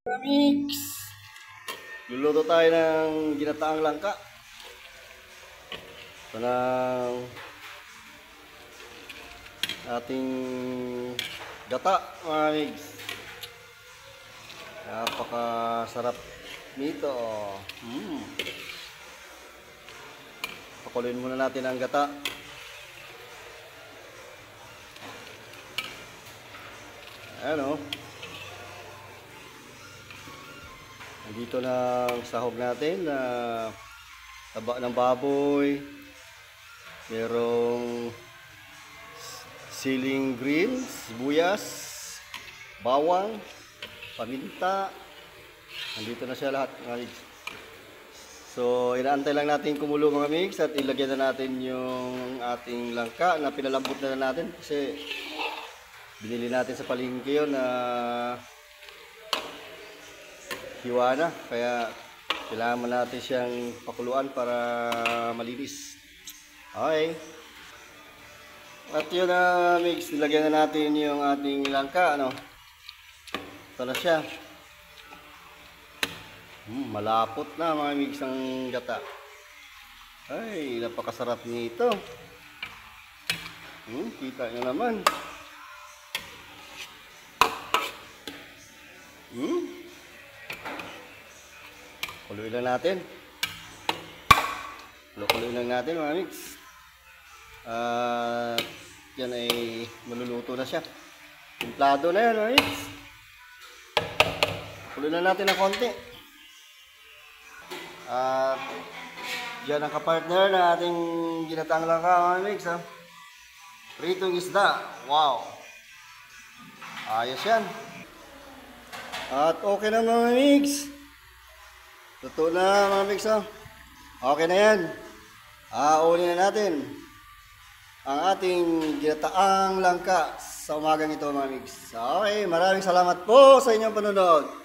Mix! Luluto tayo ng ginataang langka. Ito ng ating gata, mga mix. Napakasarap nito. Pakuloyin muna natin ang gata. Ayan o. Nandito na ang sahog natin na taba ng baboy. Merong siling green, sibuyas, bawang, paminta. Nandito na siya lahat, mga mix. So, inaantay lang natin kumulo, mga mix, at ilagyan na natin yung ating langka na pinalambot na natin kasi binili natin sa palengke yun na hiwa na, kaya kailangan natin siyang pakuluan para malinis. Okay. At yun na, mix, nilagyan na natin yung ating langka, ano. Ito na siya. Malapot na, mga mix, ang gata. Ay, napakasarap nito. Kita nyo naman. Kuluin lang natin. Kuluin lang natin, mga mix. Yan ay maluluto na siya. Timplado na yan, mga mix. Kuluin lang natin ng konti. At yan ang kapartner na ating ginataang langka, mga mix. Pritong isda. Wow! Ayos yan. At okay na, mga mix. Totoo na, mga mix. Okay na yan. Unin na natin ang ating ginataang langka sa umagang ito, mga mix. Okay, maraming salamat po sa inyong panonood.